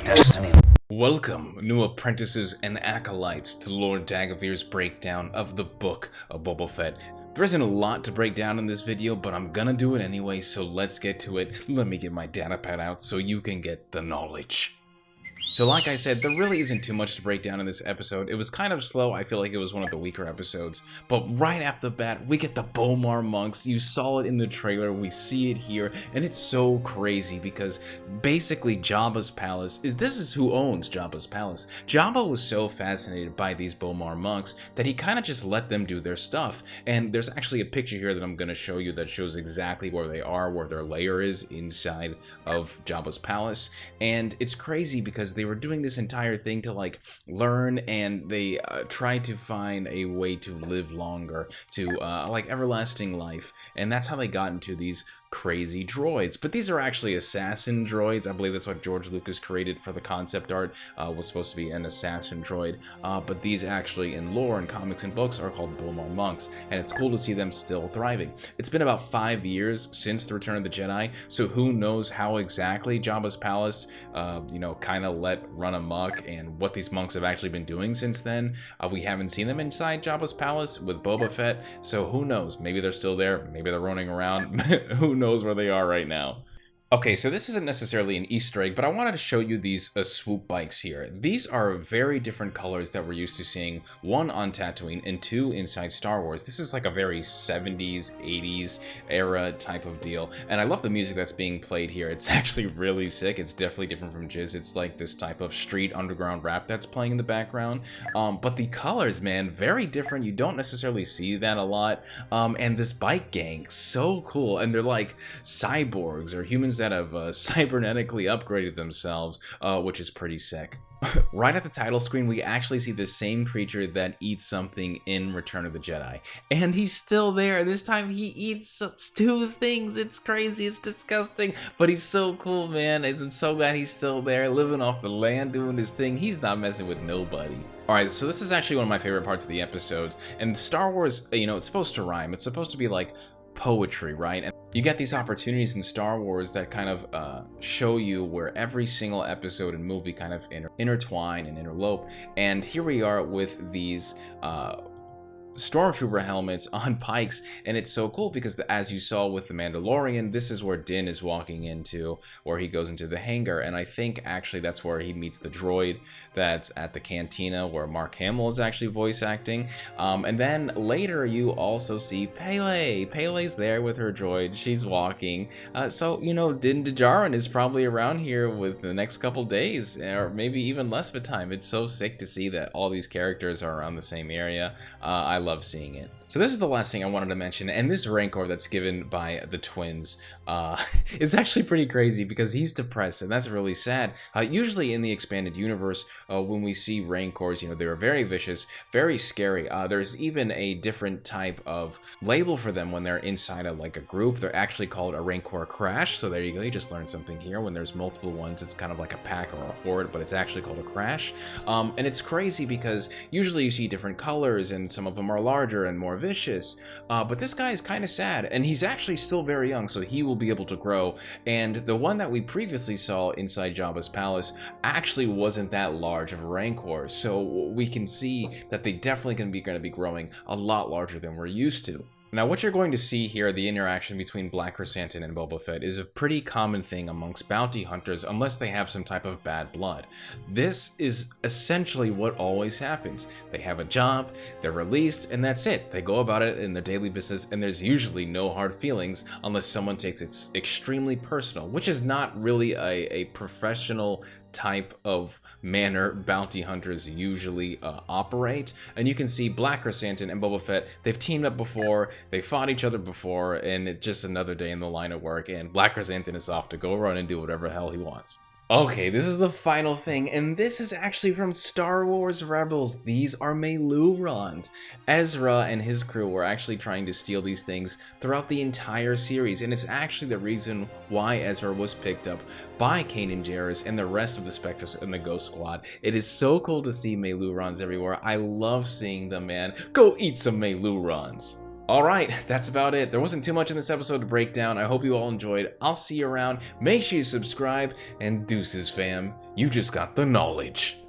destiny. Welcome, new apprentices and acolytes, to Lord Dagobir's breakdown of the Book of Boba Fett. There isn't a lot to break down in this video, but I'm gonna do it anyway, so let's get to it. Let me get my data pad out so you can get the knowledge. So like I said, there really isn't too much to break down in this episode. It was kind of slow. I feel like it was one of the weaker episodes. But right off the bat, we get the Bomar monks. You saw it in the trailer. We see it here. And it's so crazy because basically Jabba's palace this is who owns Jabba's palace. Jabba was so fascinated by these Bomar monks that he kind of just let them do their stuff. And there's actually a picture here that I'm going to show you that shows exactly where they are, where their lair is inside of Jabba's palace. And it's crazy because they were doing this entire thing to like learn, and they tried to find a way to live longer, to like everlasting life, and that's how they got into these crazy droids. But these are actually assassin droids. I believe that's what George Lucas created for the concept art, was supposed to be an assassin droid, but these actually in lore and comics and books are called Bomar monks, and it's cool to see them still thriving. It's been about 5 years since the Return of the Jedi, so who knows how exactly Jabba's palace kind of let run amok, and what these monks have actually been doing since then. We haven't seen them inside Jabba's palace with Boba Fett, so who knows? Maybe they're still there, maybe they're roaming around. Who knows where they are right now. Okay, so this isn't necessarily an Easter egg, but I wanted to show you these swoop bikes here. These are very different colors that we're used to seeing, one on Tatooine and two inside Star Wars. This is like a very 70s, 80s era type of deal, and I love the music that's being played here. It's actually really sick. It's definitely different from Jizz. It's like this type of street underground rap that's playing in the background, but the colors, man, very different. You don't necessarily see that a lot, and this bike gang, so cool, and they're like cyborgs or humans that have cybernetically upgraded themselves, which is pretty sick. Right at the title screen, we actually see the same creature that eats something in Return of the Jedi. And he's still there, and this time he eats two things. It's crazy, it's disgusting, but he's so cool, man. I'm so glad he's still there, living off the land, doing his thing. He's not messing with nobody. Alright, so this is actually one of my favorite parts of the episodes. And Star Wars, it's supposed to rhyme. It's supposed to be like poetry, right? And you get these opportunities in Star Wars that kind of show you where every single episode and movie kind of intertwine and interlope. And here we are with these Stormtrooper helmets on pikes, and it's so cool because as you saw with the Mandalorian, this is where Din is walking into, where he goes into the hangar, and I think actually that's where he meets the droid that's at the cantina where Mark Hamill is actually voice acting. And then later you also see Pele. Pele's there with her droid. She's walking. So Din Djarin is probably around here with the next couple days, or maybe even less of a time. It's so sick to see that all these characters are around the same area. I love seeing it. So this is the last thing I wanted to mention, and this Rancor that's given by the twins is actually pretty crazy because he's depressed, and that's really sad. Usually in the expanded universe, when we see Rancors, they're very vicious, very scary. There's even a different type of label for them when they're inside of like a group. They're actually called a Rancor crash, so there you go, you just learned something here. When there's multiple ones, it's kind of like a pack or a horde, but it's actually called a crash. And it's crazy because usually you see different colors, and some of them are larger and more vicious, but this guy is kind of sad, and he's actually still very young, so he will be able to grow. And the one that we previously saw inside Jabba's palace actually wasn't that large of a Rancor, so we can see that they definitely going to be growing a lot larger than we're used to. Now, what you're going to see here, the interaction between Black Chrysanthemum and Boba Fett, is a pretty common thing amongst bounty hunters unless they have some type of bad blood. This is essentially what always happens. They have a job, they're released, and that's it. They go about it in their daily business, and there's usually no hard feelings unless someone takes it extremely personal, which is not really a professional type of manner bounty hunters usually operate. And you can see Black Chrysanthemum and Boba Fett, they've teamed up before, they fought each other before, and it's just another day in the line of work, and Black Chrysanthemum is off to go run and do whatever the hell he wants. Okay, this is the final thing, and this is actually from Star Wars Rebels. These are Melurons. Ezra and his crew were actually trying to steal these things throughout the entire series, and it's actually the reason why Ezra was picked up by Kanan Jarrus and the rest of the Spectres and the Ghost Squad. It is so cool to see Melurons everywhere. I love seeing them, man. Go eat some Melurons. Alright, that's about it. There wasn't too much in this episode to break down. I hope you all enjoyed. I'll see you around. Make sure you subscribe, and deuces, fam. You just got the knowledge.